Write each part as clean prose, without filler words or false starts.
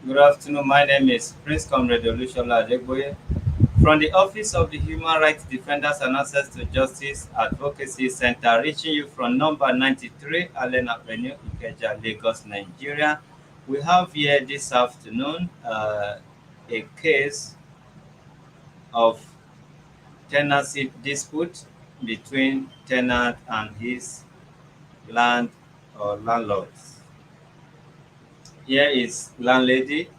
Good afternoon. My name is Prince Comrade Olushola Adegboye from the Office of the Human Rights Defenders and Access to Justice Advocacy Center, reaching you from number 93 Allen Avenue, Ikeja, Lagos, Nigeria. We have here this afternoon a case of tenancy dispute between tenant and his land or landlords. Here is landlady.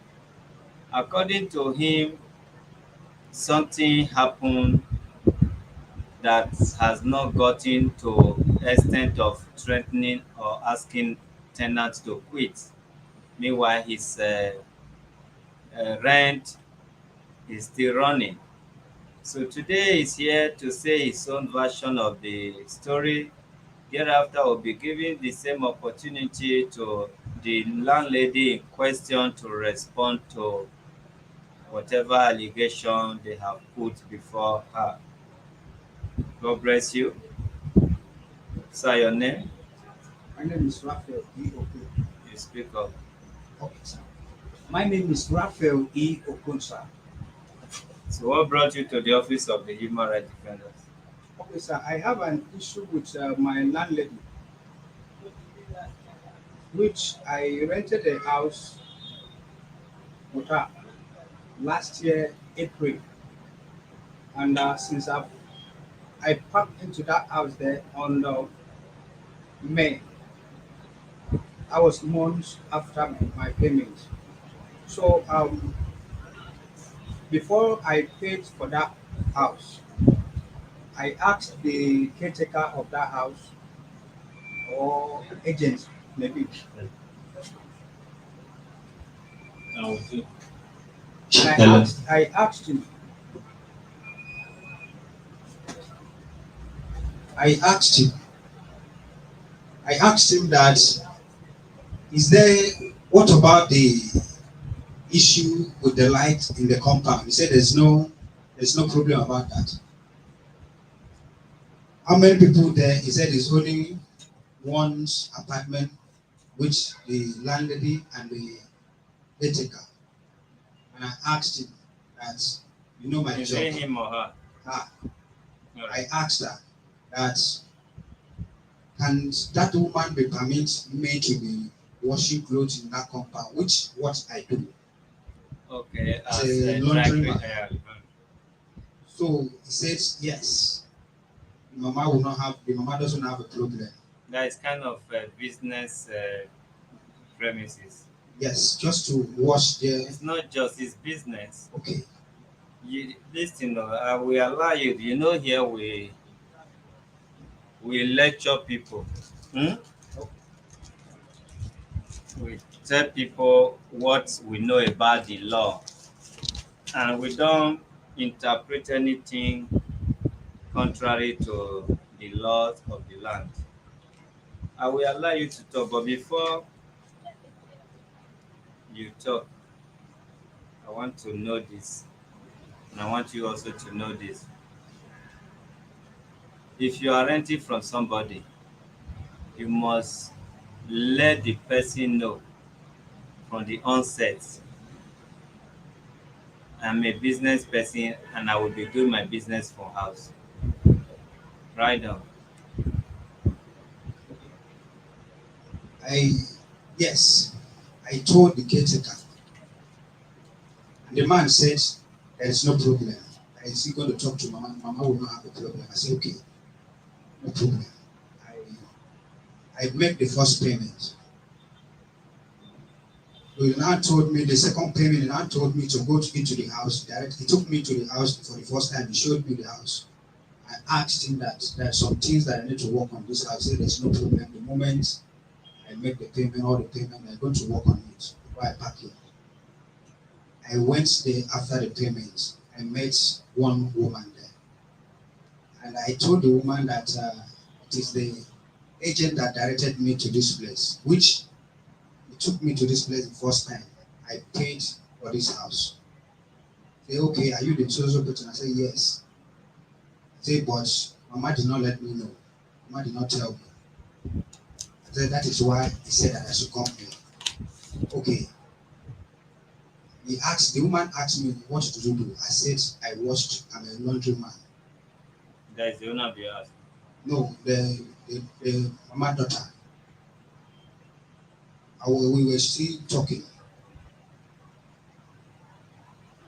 According to him, something happened that has not gotten to extent of threatening or asking tenants to quit. Meanwhile, his rent is still running. So today he's here to say his own version of the story. Thereafter, we'll be giving the same opportunity to the landlady in question to respond to whatever allegation they have put before her. God bless you. Sir, your name? My name is Raphael E. Okun. You speak up. Okay, sir. My name is Raphael E. Okun, sir. So, what brought you to the office of the Human Rights Defenders? Okay, sir. I have an issue with my landlady, which I rented a house with her last year, April. And since I packed into that house there on May, I was months after my payment. So before I paid for that house, I asked the caretaker of that house or agent maybe. And I asked him, I asked him, I asked him that is there what about the issue with the light in the compound? He said there's no problem about that. How many people there? He said it's only one apartment which the landlady and the caretaker. And I asked him that my Is job. it him or her? Ah, All I right. asked her that can that woman be permit me to be washing clothes in that compound, which what I do Okay, as as a a dry clean. laundryman. So he says yes. The mama doesn't have a problem. That is kind of business premises. Yes, just to wash there. It's not just his business. Okay. You listen, I will allow you. You know, here we lecture people. Hmm? We tell people what we know about the law, and we don't interpret anything contrary to the laws of the land. I will allow you to talk, but before you talk, I want to know this, and I want you also to know this. If you are renting from somebody, you must let the person know from the onset, I'm a business person and I will be doing my business from house. Right now. I yes, I told the caretaker, and the man said there is no problem. I is he going to talk to mama? Mama will not have a problem. I said okay, no problem. I make the first payment. So he now told me the second payment. He now told me to go into the house. He took me to the house for the first time. He showed me the house. I asked him that there are some things that I need to work on this house. He said there's no problem. The moment I make the payment, all the payment, I'm going to work on it before I pack it. I went there after the payment. I met one woman there. And I told the woman that it is the agent that directed me to this place, which he took me to this place the first time. I paid for this house. Say, okay, are you the chosen person? I say, yes. Say, but Mama did not let me know. Mama did not tell me. I said, that is why he said that I should come here. Okay. The woman asked me, what did you do? I said, I'm a laundry man. That is the owner of your house. No, the mama daughter. We were still talking.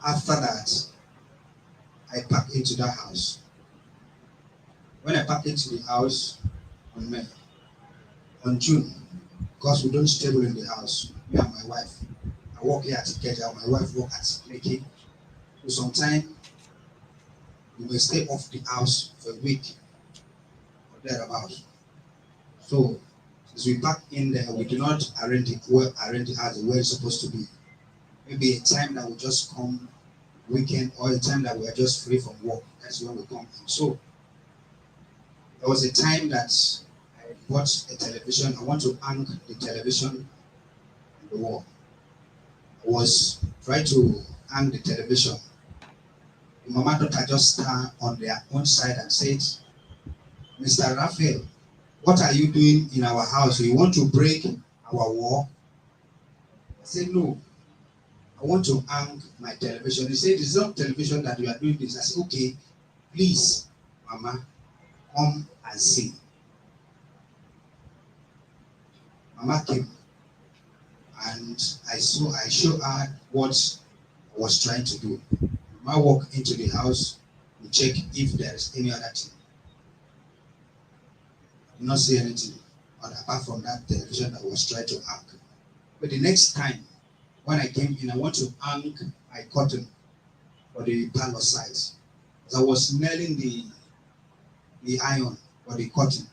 After that, I packed into that house. When I packed into the house on May, on June, because we don't stable in the house, me and my wife. I work here at Ikeja, my wife work at Lekki. So sometimes we may stay off the house for a week or thereabouts. So as we pack in there, we do not arrange it as the way it's supposed to be. Maybe a time that we just come weekend or a time that we are just free from work. That's when we come in. So there was a time that I bought a television. I want to hang the television on the wall. I was trying to hang the television. The mama daughter just stand on their own side and said, Mr. Raphael, what are you doing in our house? You want to break our wall? I said, no, I want to hang my television. He said, it's not television that you are doing this. I said, okay, please, mama, come and see. Mama came and I showed her what I was trying to do. Mama walked into the house to check if there is any other thing. I did not see anything apart from that television that was trying to hang. But the next time when I came in, I want to hang my curtain for the parlor side. As I was nailing the iron for the curtain,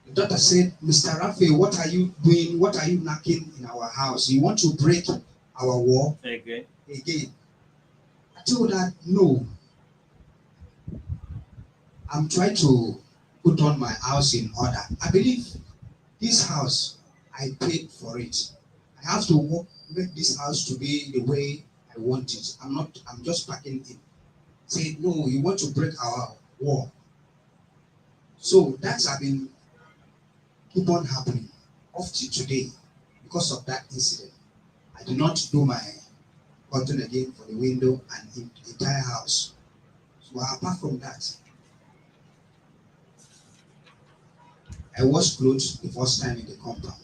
the daughter said, Mr. Raphael, what are you doing? What are you knocking in our house? You want to break our wall again? I told her, no. I'm trying to put on my house in order. I believe this house, I paid for it. I have to make this house to be the way I want it. I'm just packing it. Say, no, you want to break our wall. So that's been keep on happening up to today because of that incident. I did not do my curtain again for the window and the entire house. So apart from that, I washed clothes the first time in the compound.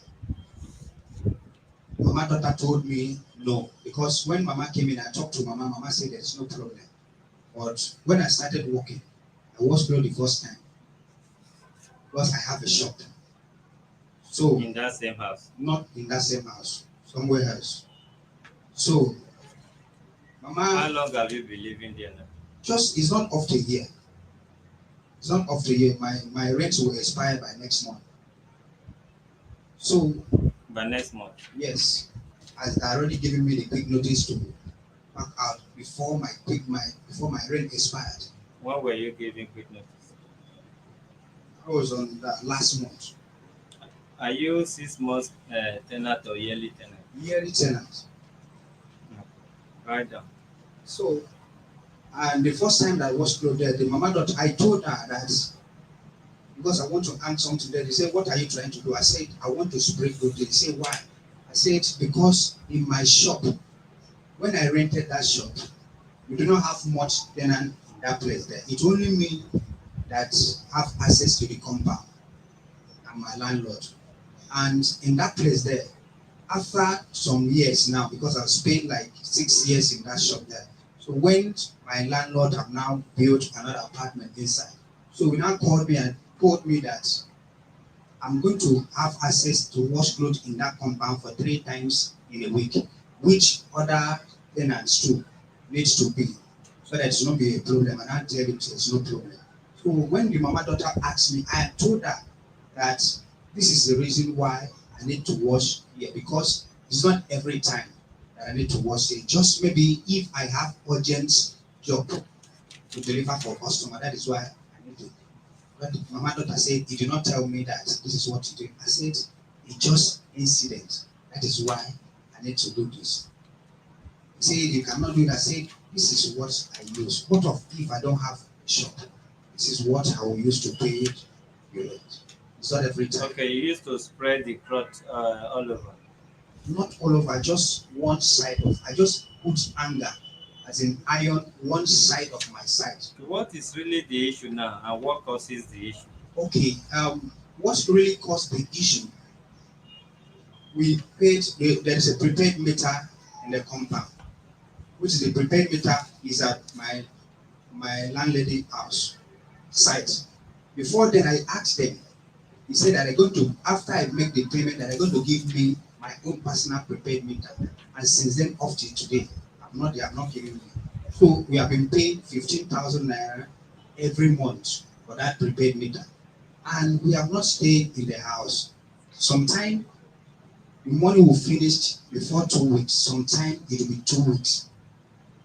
Mama daughter told me no, because when Mama came in, I talked to Mama. Mama said there's no problem. But when I started working, I washed clothes the first time because I have a shop. So in that same house? Not in that same house, somewhere else. So Mama, how long have you been living there now? Just it's not up to a year. It's not up to a year. My rent will expire by next month. So by next month? Yes. As they already given me the quick notice to back out before my rent expired. When were you giving quick notice? I was on the last month. Are you 6 months tenant or yearly tenant? Yearly tenant. Right down. So, and the first time that I was closed there, the mama daughter, I told her that because I want to hang something there. They said, what are you trying to do? I said, I want to spray clothes. They said, why? I said, because in my shop, when I rented that shop, we do not have much tenant in that place there. It only me that have access to the compound and my landlord. And in that place there, after some years now, because I've spent like 6 years in that shop there. So when my landlord have now built another apartment inside, so he now called me and told me that I'm going to have access to wash clothes in that compound for 3 times in a week, which other tenants too needs to be, so that it's not be a problem. And I tell him there's no problem. So when the mama daughter asked me, I told her that this is the reason why I need to wash here, because it's not every time that I need to wash it. Just maybe if I have urgent job to deliver for a customer, that is why I need to. But mama daughter said, he did not tell me that this is what you do. I said, it's just incident. That is why I need to do this. He said, you cannot do that. I said, this is what I use. What of if I don't have a shop? This is what I will use to pay your rent. It's not every time. Okay, you used to spread the cloth all over. not all over, just one side of. I just put anger, as in iron, one side of my side. What is really the issue now, and what causes the issue? Okay, what's really caused the issue? We paid. There is a prepaid meter in the compound, which is the prepaid meter is at my landlady house site. Before then, I asked them. He said that they're going to, after I make the payment, that they're going to give me my own personal prepaid meter. And since then, up to today, they have not given me. So we have been paying 15,000 naira every month for that prepaid meter. And we have not stayed in the house. Sometime the money will finish before 2 weeks. Sometime it will be 2 weeks.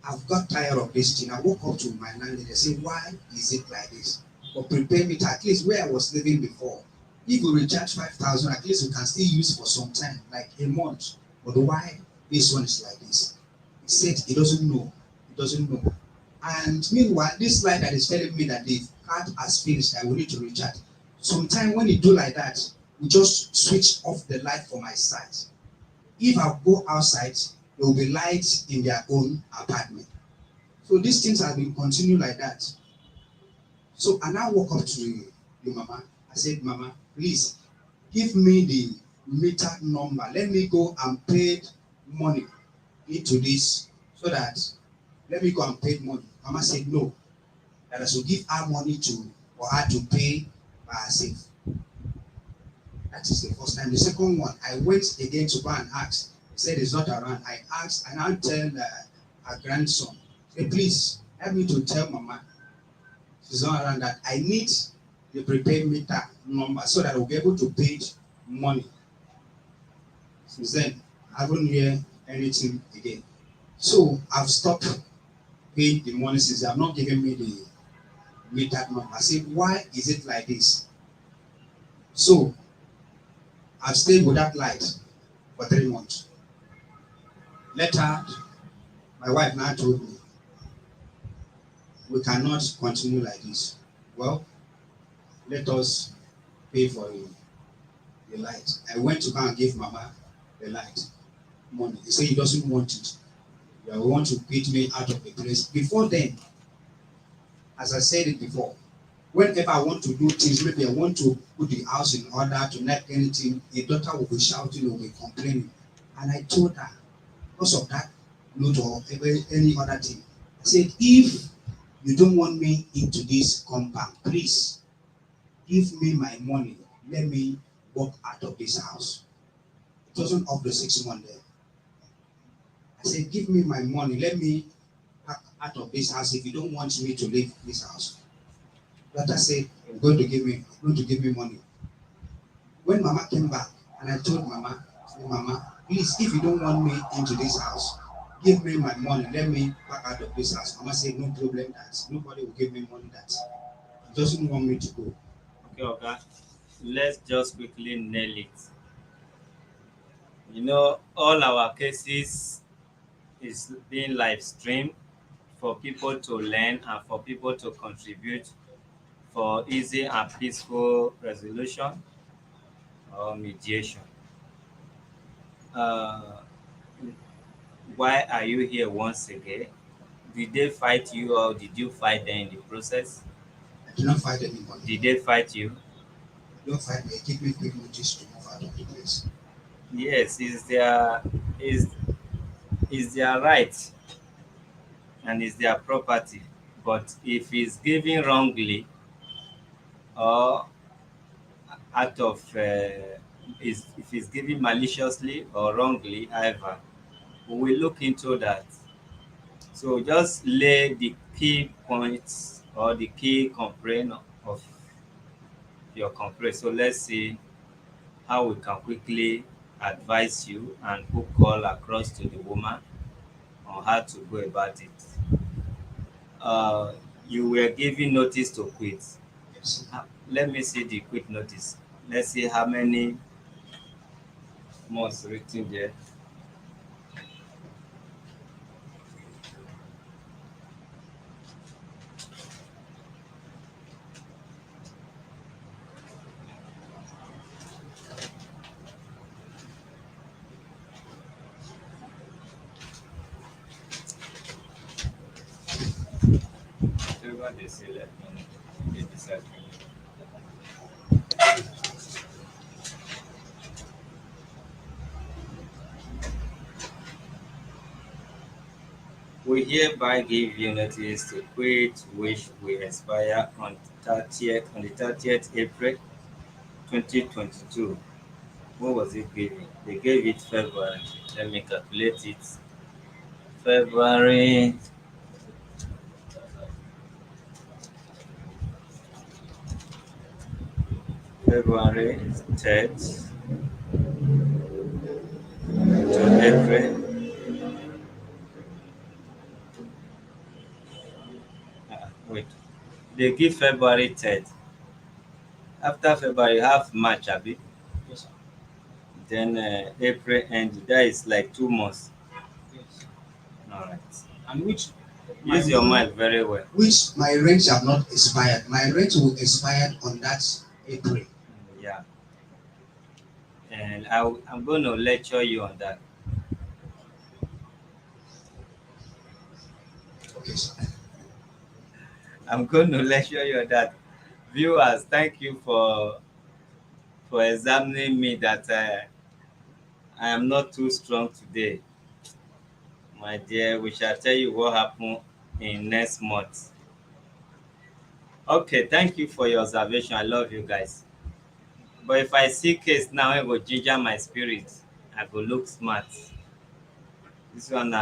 I've got tired of this thing. I woke up to my landlady and said, why is it like this? For prepaid meter, at least where I was living before, if you recharge 5,000, at least you can still use for some time, like a month. But why this one is like this? He said he doesn't know. He doesn't know. And meanwhile, this light that is telling me that the card has finished, I will need to recharge. Sometimes when you do like that, we just switch off the light for my side. If I go outside, there will be lights in their own apartment. So these things have been continuing like that. So I now walk up to the mama. I said, Mama, please give me the meter number. Let me go and pay money into this so that let me go and pay money. Mama said no, that I should give her money for her to pay by herself. That is the first time. The second one, I went again to go and ask. He said it's not around. I asked and I tell her grandson, say, please help me to tell Mama she's not around that I need the prepaid meter number so that I will be able to pay money. Since then, I haven't heard anything again. So I've stopped paying the money since they have not given me the meter number. I said, why is it like this? So I've stayed without light for 3 months. Later, my wife now told me, we cannot continue like this. Well, let us pay for the light. I went to go and give Mama the light money. He said he doesn't want it. He want to beat me out of the place. Before then, as I said it before, whenever I want to do things, maybe I want to put the house in order to not anything, a daughter will be shouting or will be complaining. And I told her, because of that note or any other thing, I said, if you don't want me into this compound, please give me my money. Let me walk out of this house. It wasn't up to 6 months there. I said, give me my money. Let me pack out of this house if you don't want me to leave this house. Daughter said, you're going to give me money. When Mama came back and I told Mama, say, Mama, please, if you don't want me into this house, give me my money. Let me pack out of this house. Mama said, no problem that. Nobody will give me money that. He doesn't want me to go. Okay, okay. Let's just quickly nail it. You know, all our cases is being live streamed for people to learn and for people to contribute for easy and peaceful resolution or mediation. Uh, why are you here once again? Did they fight you or did you fight them in the process? I do not fight anybody. Did they fight you? Don't fight me. Give me quick notice to move out of the place. Yes, is is their right and is their property. But if it's given wrongly or out of if it's given maliciously or wrongly, however, we will look into that. So just lay the key points or the key complaint of your complaint. So let's see how we can quickly advise you and put call across to the woman on how to go about it. Uh, you were given notice to quit. Yes. Let me see the quick notice. Let's see how many months written there. what they say like they decide. We hereby give you notice to quit, which will expire on 30th April 2022. What was it giving? They gave it February. Let me calculate it. February, February 3rd to April. Wait, they give February 3rd. After February, you have March, Abi. Yes, sir. Then April end. That is like 2 months. Yes. All right. And my Use your money, mind very well. which my rent have not expired. My rent will expire on that April. Yeah. And I'm going to lecture you on that. Okay, sir. I'm going to lecture you on that. Viewers, thank you for examining me that I am not too strong today. My dear, we shall tell you what happened in next month. Okay, thank you for your observation. I love you guys. But if I see case now, I go ginger my spirit. I go look smart. This one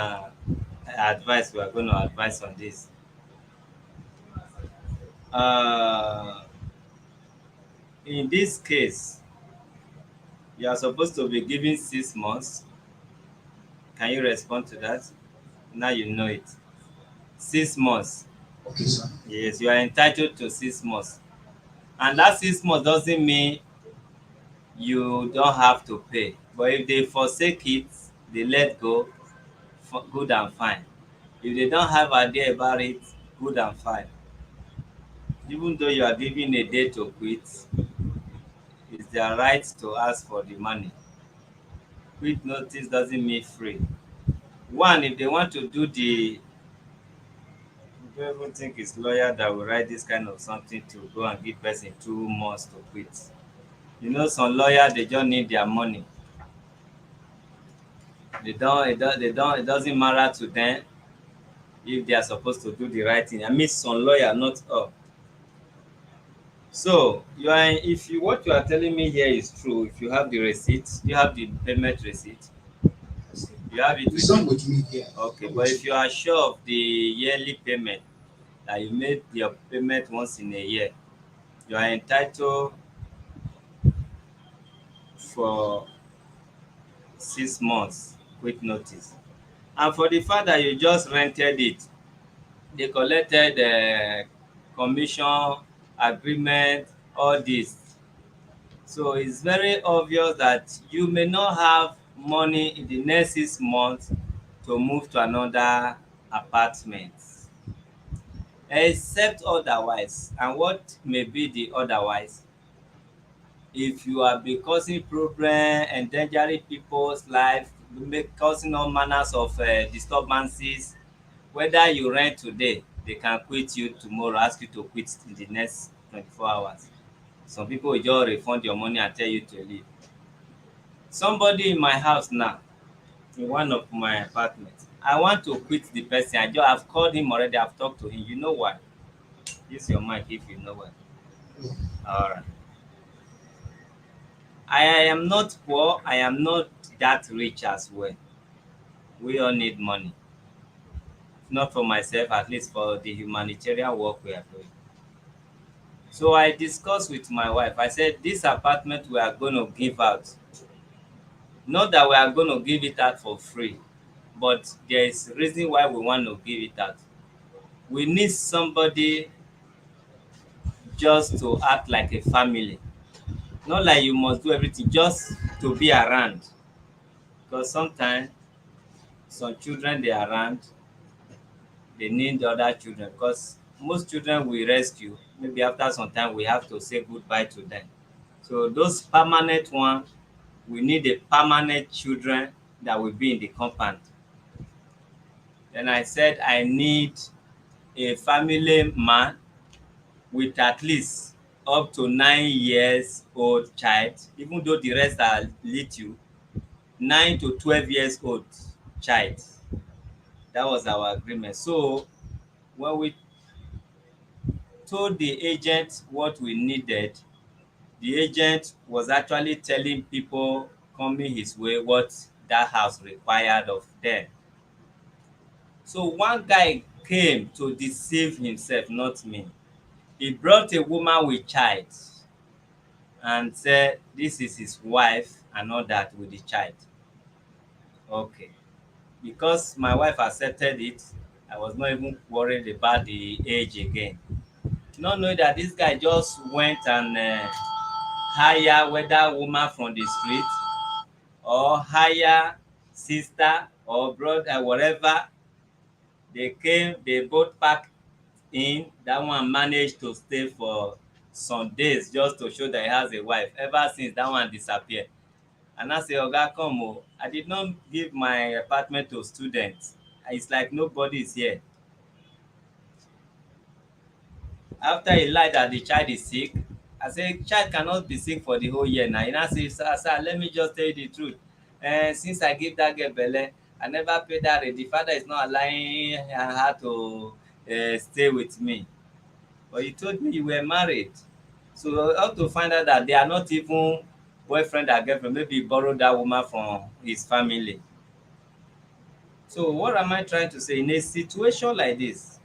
advice we are going to advise on this. Uh, in this case, you are supposed to be given 6 months. Can you respond to that? Now you know it. 6 months. Okay, sir. Yes, you are entitled to 6 months. And that 6 months doesn't mean you don't have to pay. But if they forsake it, they let go, good and fine. If they don't have idea about it, good and fine. Even though you are given a day to quit, it's their right to ask for the money. Quit notice doesn't mean free. One, if they want to do the, I don't even think it's lawyer that will write this kind of something to go and give person 2 months to quit. You know, some lawyer they just need their money. It doesn't matter to them if they are supposed to do the right thing. I mean, some lawyer, not all. So if you what you are telling me here is true, if you have the receipt, you have the payment receipt, you have it It's with not you. with me here. Okay, Not but with if me. you are sure of the yearly payment, that you made your payment once in a year, you are entitled for 6 months quick notice. And for the fact that you just rented it, they collected commission, agreement, all this. So it's very obvious that you may not have money in the next 6 months to move to another apartment, except otherwise. And what may be the otherwise? If you are be causing problem, endangering people's life, causing all manners of disturbances, whether you rent today, they can quit you tomorrow, ask you to quit in the next 24 hours. Some people will just refund your money and tell you to leave. Somebody in my house now, in one of my apartments, I want to quit the person. I've called him already, I've talked to him. You know why? Use your mic if you know why. No. All right. I am not poor. I am not that rich as well. We all need money. Not for myself, at least for the humanitarian work we are doing. So I discussed with my wife. I said, this apartment we are going to give out. Not that we are going to give it out for free, but there is reason why we want to give it out. We need somebody just to act like a family. Not like you must do everything, just to be around. Because sometimes some children they are around, they need the other children. Because most children we rescue, maybe after some time we have to say goodbye to them. So those permanent ones, we need a permanent children that will be in the compound. Then I said I need a family man with at least up to 9 years old child, even though the rest are little, 9 to 12 years old child. That was our agreement. So when we told the agent what we needed, the agent was actually telling people coming his way what that house required of them. So one guy came to deceive himself, not me. He brought a woman with child and said this is his wife and all that with the child. Okay. Because my wife accepted it, I was not even worried about the age again. Not knowing that this guy just went and hire whether woman from the street or hire sister or brother, whatever. They came, they both packed in. That one managed to stay for some days just to show that he has a wife. Ever since that one disappeared. And I say, Oga, come o. I did not give my apartment to students. It's like nobody is here. After he lied that the child is sick, I say, child cannot be sick for the whole year now. He now say, sir, let me just tell you the truth. Since I give that girl belle, I never paid her rent. The father is not allowing her to stay with me. But you told me you were married. So I have to find out that they are not even boyfriend or girlfriend. Maybe he borrowed that woman from his family. So what am I trying to say? In a situation like this,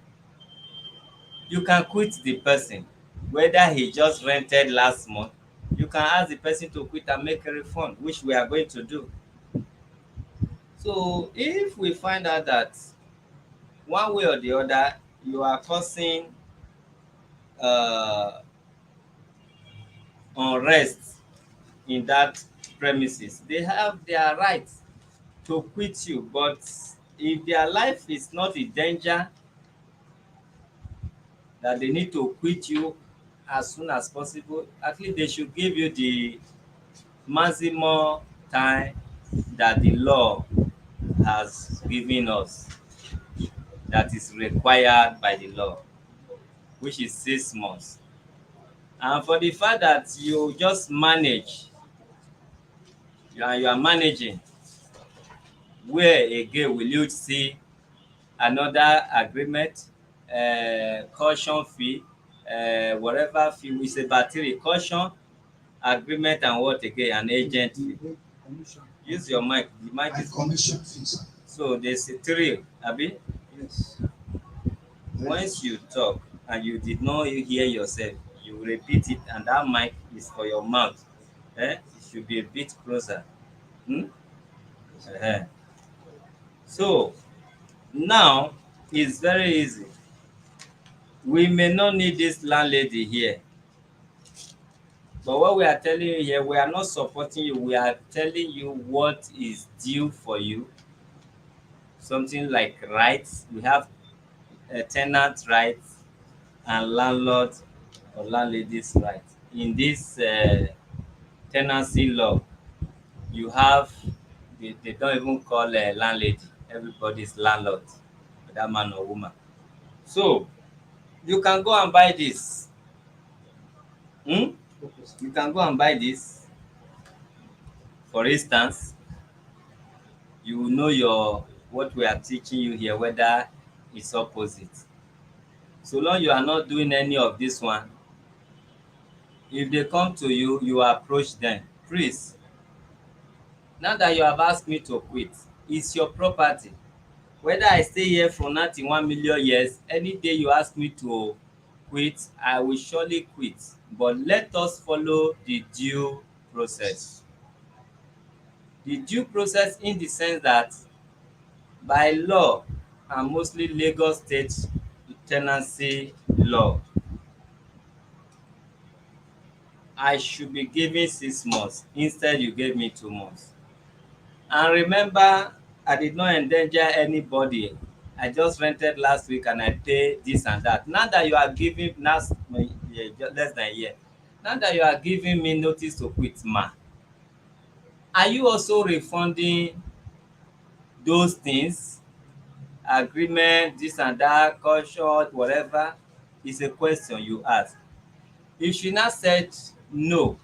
you can quit the person. Whether he just rented last month, you can ask the person to quit and make a refund, which we are going to do. So if we find out that one way or the other you are causing uh, unrest in that premises, they have their right to quit you. But if their life is not in danger, that they need to quit you as soon as possible, at least they should give you the maximum time that the law has given us, that is required by the law, which is 6 months. And for the fact that you just manage, you are managing, where again will you see another agreement, caution fee, whatever fee, is about three: caution, agreement, and what again? An agent fee. Commission. Use your mic. The mic And is. commission fees. So there's three, abi. Yes. Once you talk and you did not hear yourself, you repeat it, and that mic is for your mouth. It should be a bit closer. Hmm? uh So now it's very easy. We may not need this landlady here, but what we are telling you here, we are not supporting you. We are telling you what is due for you. Something like rights. We have tenant rights and landlord or landlady's rights. In this tenancy law, you have, they don't even call a landlady. Everybody's landlord, whether man or woman. So you can go and buy this. Hmm? You can go and buy this. For instance, you will know your what we are teaching you here, whether it's opposite. So long you are not doing any of this one, if they come to you, you approach them. Please, now that you have asked me to quit, it's your property. Whether I stay here for now till 1 million years, any day you ask me to quit, I will surely quit. But let us follow the due process. The due process in the sense that by law, and mostly Lagos State tenancy law, I should be given 6 months. Instead, you gave me 2 months. And remember, I did not endanger anybody. I just rented last week and I pay this and that. Now that you are giving last less than a year, now that you are giving me notice to quit, ma, are you also refunding those things agreement, this and that, cut short, whatever, is a question you ask. If she now said no,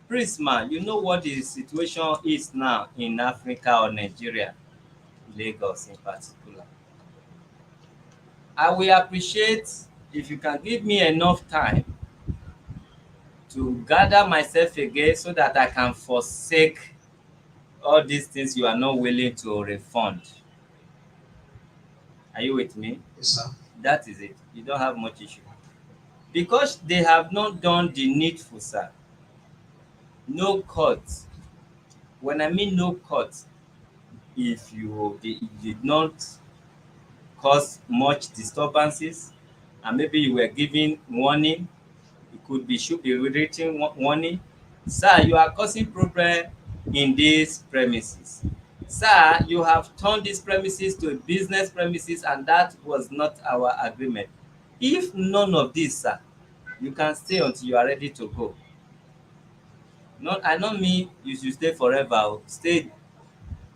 Prisma, you know what the situation is now in Africa or Nigeria, Lagos in particular. I will appreciate if you can give me enough time to gather myself again so that I can forsake all these things you are not willing to refund. Are you with me? Yes, sir. That is it. You don't have much issue. Because they have not done the needful, sir. No cut. When I mean no cut, if you did not cause much disturbances and maybe you were giving warning, it could be should be written warning. Sir, you are causing problem in these premises. Sir, you have turned these premises to a business premises and that was not our agreement. If none of this, sir, you can stay until you are ready to go. Not, I don't mean you should stay forever. Stay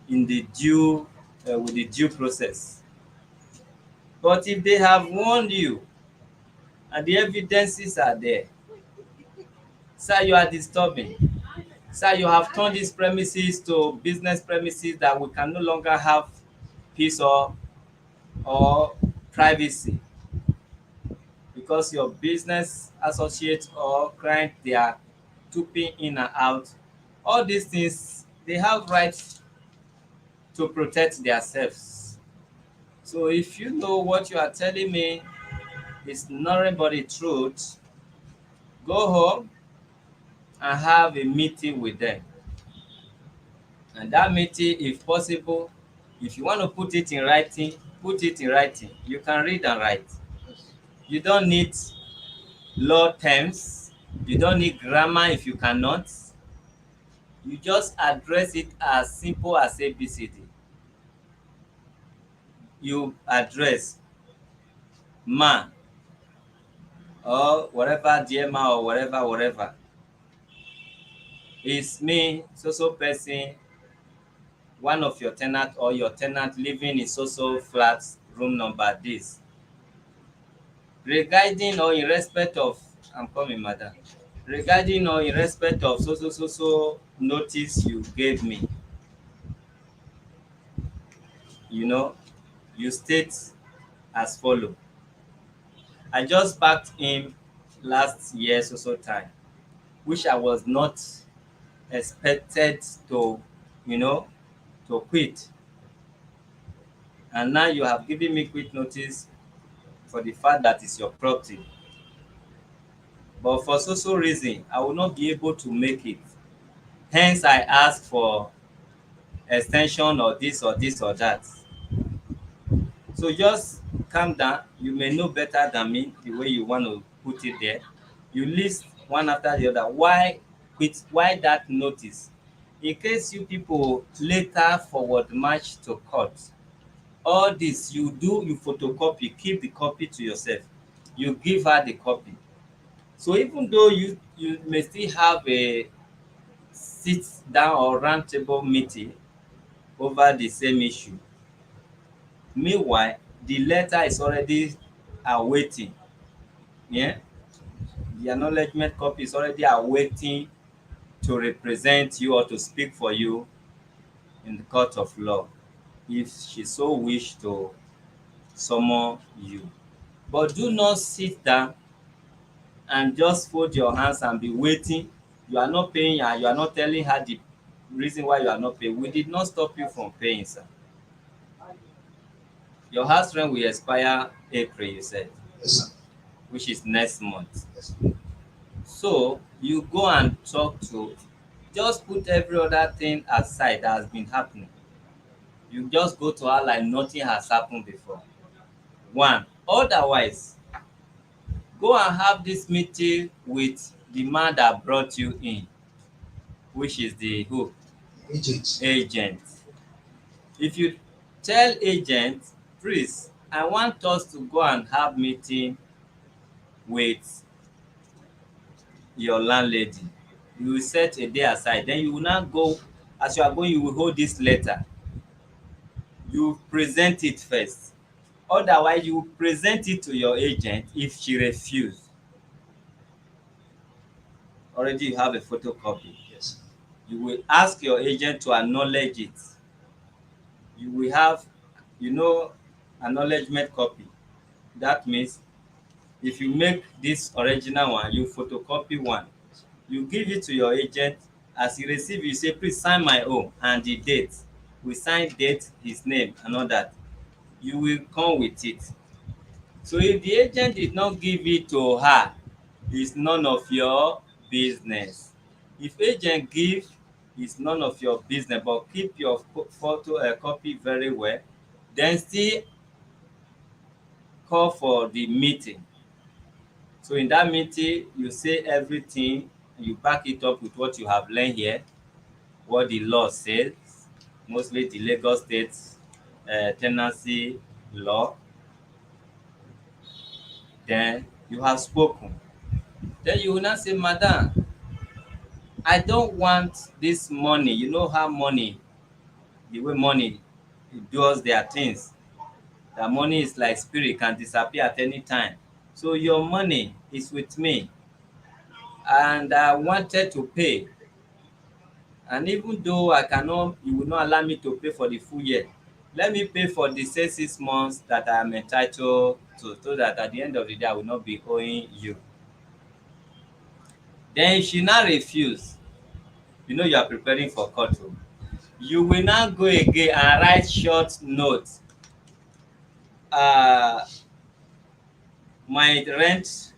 in the due with the due process. But if they have warned you and the evidences are there, sir, you are disturbing. Sir, you have turned these premises to business premises that we can no longer have peace or privacy because your business associate or client they are trooping in and out. All these things they have rights to protect themselves. So if you know what you are telling me is nothing but the truth, go home and have a meeting with them. And that meeting, if possible, if you want to put it in writing, put it in writing. You can read and write. You don't need law terms. You don't need grammar if you cannot. You just address it as simple as ABCD. You address ma or whatever, dear ma or whatever. It's me, so person, one of your tenant or your tenant living in so flat room number this. Regarding or in respect of, I'm coming, madam. Regarding or in respect of so notice you gave me, you know, you state as follow. I just backed him last year time, which I was not expected to, you know, to quit. And now you have given me quit notice for the fact that it's your property. But for reason, I will not be able to make it. Hence, I ask for extension or this or this or that. So just calm down. You may know better than me the way you want to put it there. You list one after the other. Why that notice? In case you people later forward march to court, all this you do, you photocopy, keep the copy to yourself. You give her the copy. So even though you may still have a sit down or round table meeting over the same issue, meanwhile the letter is already awaiting. Yeah, the acknowledgement copy is already awaiting to represent you or to speak for you in the court of law if she so wish to summon you. But do not sit down and just fold your hands and be waiting. You are not paying her, you are not telling her the reason why you are not paying. We did not stop you from paying, sir. Your house rent will expire April, you said, Yes, sir. which is next month. Yes, sir. So you go and talk to, just put every other thing aside that has been happening. You just go to her like nothing has happened before. One, otherwise, go and have this meeting with the man that brought you in, which is the who? Agent. Agent. If you tell agent, please, I want us to go and have meeting with your landlady. You will set a day aside. Then you will now go, as you are going, you will hold this letter. You present it first. Otherwise, you present it to your agent. If she refuses, already you have a photocopy. Yes. You will ask your agent to acknowledge it. You will have, acknowledgement copy. That means if you make this original one, you photocopy one, you give it to your agent. As you receive, you say, please sign my own and the date. We sign date, his name and all that. You will come with it. So if the agent did not give it to her, it's none of your business. If agent give, it's none of your business, but keep your photo copy very well. Then still call for the meeting. So in that meeting, you say everything, you back it up with what you have learned here, what the law says, mostly the Lagos State tenancy law. Then you have spoken. Then you will not say, Madam, I don't want this money. You know how money, the way money does their things. That money is like spirit, can disappear at any time. So your money is with me, and I wanted to pay. And even though I cannot, you will not allow me to pay for the full year. Let me pay for the say 6 months that I am entitled to, so that at the end of the day I will not be owing you. Then she now refuse. You are preparing for court. You will now go again and write short note. Uh, my rent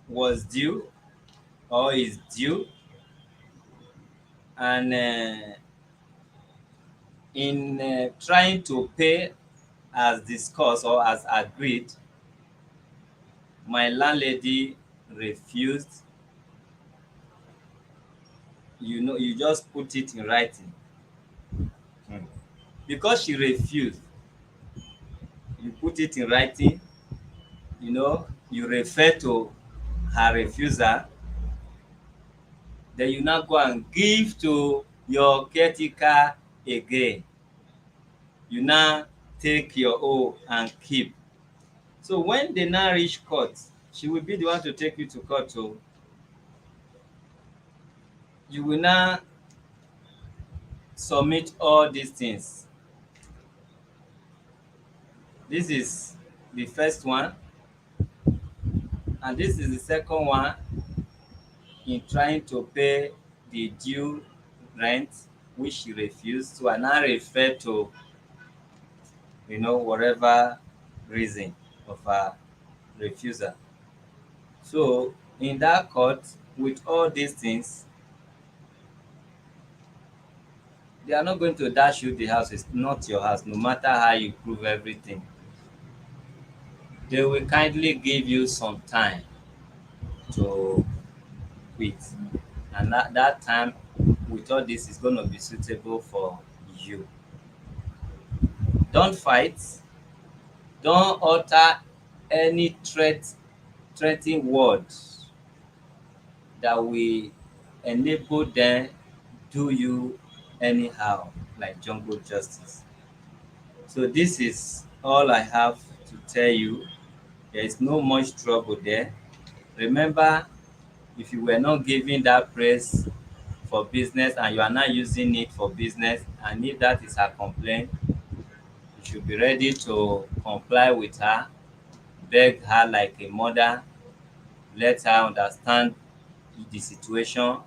was due or is due, and in trying to pay as discussed or as agreed, my landlady refused. You just put it in writing. Because she refused, you put it in writing. You refer to her refusal. Then you now go and give to your caretaker again. You now take your own and keep. So when they now reach court, she will be the one to take you to court. So you will now submit all these things. This is the first one, and this is the second one in trying to pay the due rent, which she refused. So I now refer to whatever reason of her refusal. So in that court, with all these things, they are not going to dash you the house. It's not your house, no matter how you prove everything. They will kindly give you some time to quit. And that time, with all this, is going to be suitable for you. Don't fight. Don't utter any threatening words that will enable them do you anyhow, like jungle justice. So this is all I have to tell you. There is no much trouble there. Remember, if you were not giving that praise for business and you are not using it for business, and if that is her complaint, you should be ready to comply with her, beg her like a mother, let her understand the situation,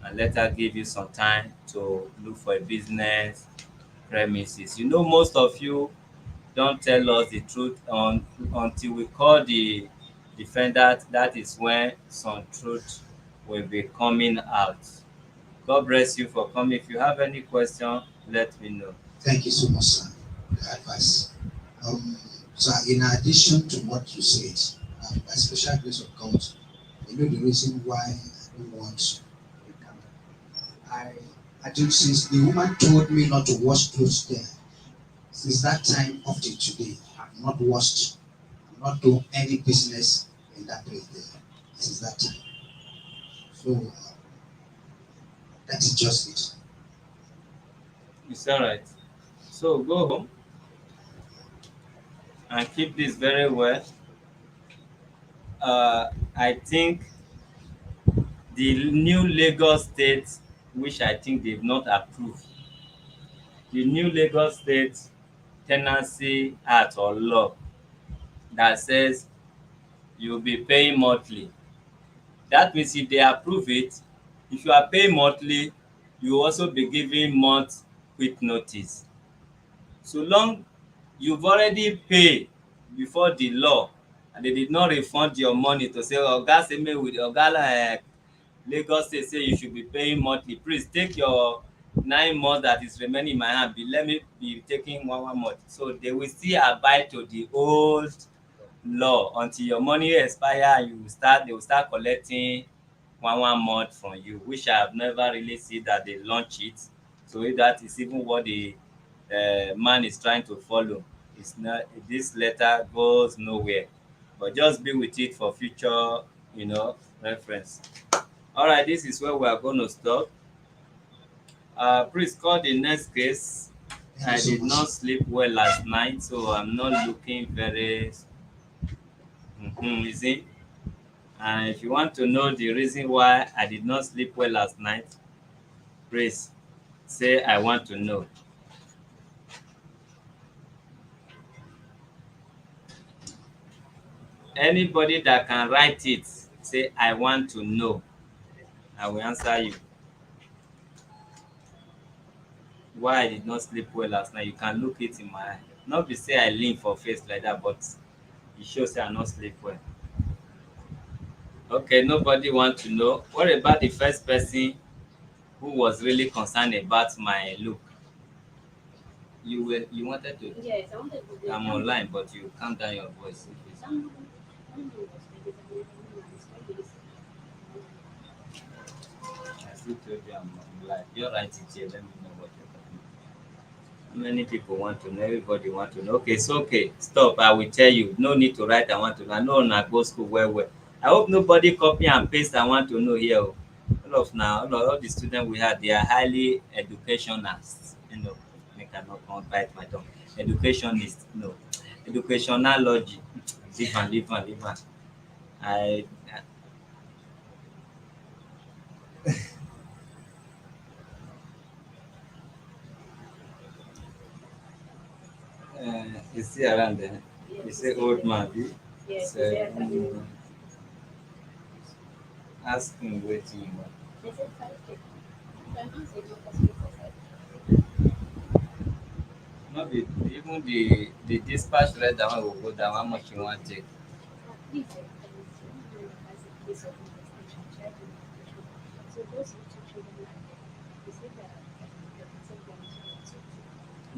and let her give you some time to look for a business premises. Most of you don't tell us the truth until we call the defendant. That is when some truth will be coming out. God bless you for coming. If you have any question, let me know. Thank you so much, sir, for the advice. Um, so in addition to what you said, by special grace of God, you know the reason why I don't want the camera. I I think since the woman told me not to wash clothes there, since that time up to today, I've not washed, I'm not doing any business in that place there since that time. So that is just it. It's all right. So go home, and keep this very well. I think the new Lagos State, which I think they've not approved, the new Lagos State Tenancy Act or law that says you'll be paying monthly. That means if they approve it, if you are paying monthly, you will also be given month quick notice. So long you've already paid before the law and they did not refund your money to say oga say make we oga Lagos State say you should be paying monthly, please take your 9 months that is remaining in my hand, let me be taking one month. So they will still abide to the old law until your money expire and they will start collecting one month from you, which I have never really seen that they launch it. So if that is even what the man is trying to follow, it's not, this letter goes nowhere. But just be with it for future, reference. All right, this is where we are going to stop. Please call the next case. Thank you I so did much. not sleep well last night, so I'm not looking very. You see? And if you want to know the reason why I did not sleep well last night, please say I want to know. Anybody that can write it, say I want to know. I will answer you. Why I did not sleep well last night, you can look it in my eye. Not be say I lean for face like that, but it shows say I not sleep well. Okay, nobody want to know. What about the first person who was really concerned about my look? You wanted to. Yes, I wanted to. I'm online, but you calm down your voice. I still told you I'm online. You're right here. Let me know what you're talking about. How many people want to know? Everybody want to know. Okay, so okay. Stop. I will tell you. No need to write. I want to know. I know na go school well. I hope nobody copy and paste. I want to know here. Oh. All of now, all the students we have, they are highly educationalists. They cannot come bite my tongue. Educationist, no. Educationology. Leave on. I is he around there? You say old man, be? Yes, say, ask him waiting you want. No be even the dispatch rate that one will go down, how much you want take?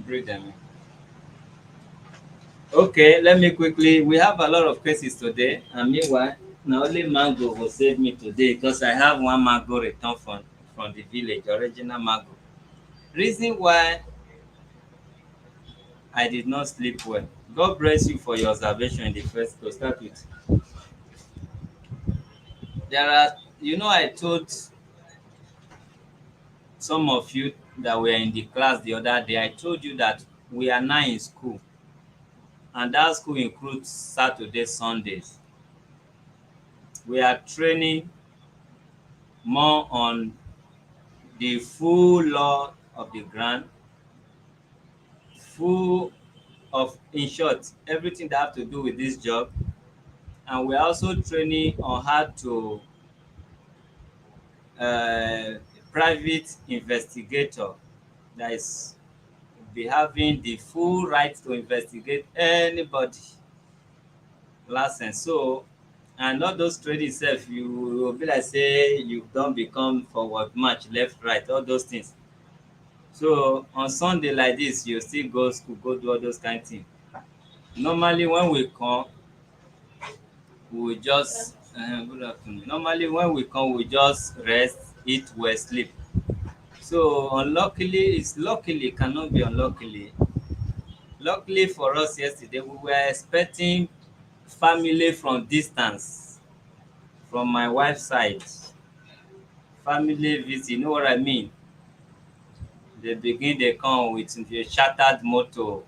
Breed them in. Okay, let me quickly. We have a lot of cases today, and meanwhile, na only mango will save me today because I have one mango return from the village, original mango. Reason why I did not sleep well. God bless you for your observation in the first to start with. There are, I told some of you that were in the class the other day, I told you that we are now in school, and that school includes Saturdays, Sundays. We are training more on the full law of the ground, full of, in short, everything that have to do with this job. And we're also training on how to uh, private investigator that is be having the full right to investigate anybody license. So, and all those training itself, you will be like say you don't become forward march, left, right, all those things. So on Sunday like this, you still go school, go do all those kind of things. Normally when we come, we will just good afternoon. Normally when we come, we just rest, eat well, sleep. So unluckily, it's luckily cannot be unluckily. Luckily for us yesterday, we were expecting family from distance, from my wife's side. Family visit, you know what I mean? They come with a shattered motor.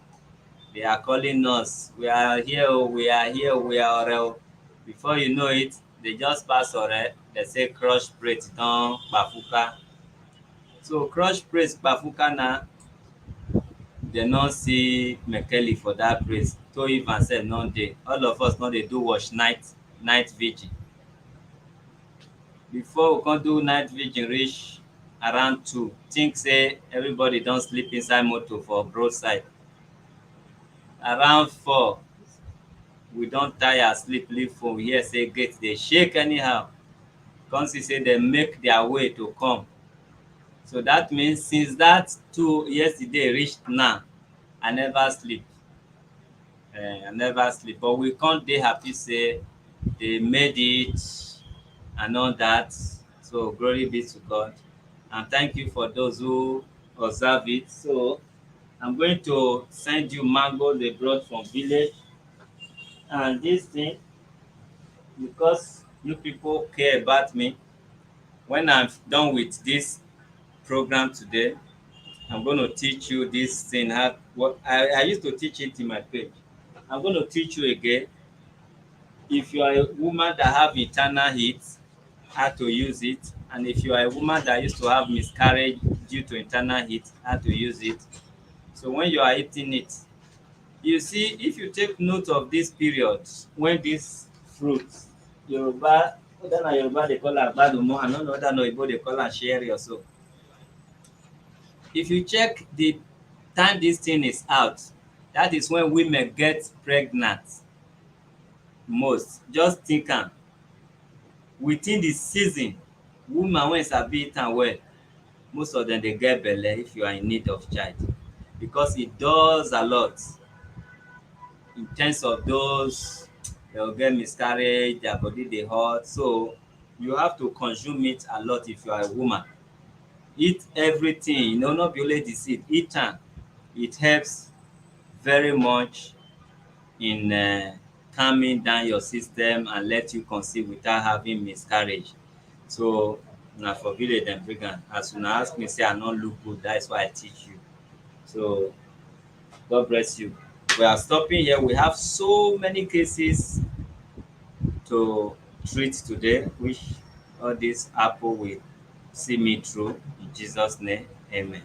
They are calling us. We are here, oh, we are here, we are already. Before you know it, they just pass already. They say crush plate don bafuka. So crush praise bafuka na dem no see mekeli for dat praise. Toyin sef no dey. All of us no dey do watch night vigil. Before we come do night vigil reach around 2, think say everybody don sleep inside motor for roadside. Around 4, we don tire sleep leave phone, we hear say gate dey shake anyhow. Come see say dem make their way to come. So dat means since dat 2 yesterday reach now, I never sleep. I never sleep, but we come dey happy say they made it and all that. So glory be to God, and thank you for those who observe it. So I'm going to send you mango they brought from village, and this thing, because you people care about me. When I'm done with this program today, I'm going to teach you this thing. What I used to teach it in my page. I'm going to teach you again. If you are a woman that have internal heat, how to use it. And if you are a woman that used to have miscarriage due to internal heat, how to use it. So when you are eating it, you see, if you take note of this period, when this fruit, Yoruba, whether na Yoruba they call am agbalumo, I no know whether na Oyibo they call am sheri or so. If you check the time this thing is out, that is when women get pregnant most. Just think am. Within the season, woman wey sabi eat am well, most of dem dey get belle if you are in need of child, because e does a lot in terms of those dey go get miscarriage, their body dey hot. So you have to consume it a lot if you are a woman. Eat everything, you know, no be only the seed, eat am. It helps very much in calming down your system and let you conceive without having miscarriage. So na for village dem bring am. As una ask me say I no look good, that is why I teach you. So God bless you. We are stopping here. We have so many cases to treat today, which all this apple will see me through. In Jesus' name, amen.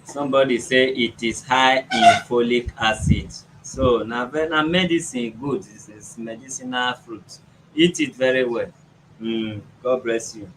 Somebody say it is high in folic acid. So na medicine good. This is medicinal fruit. Eat it very well. God bless you.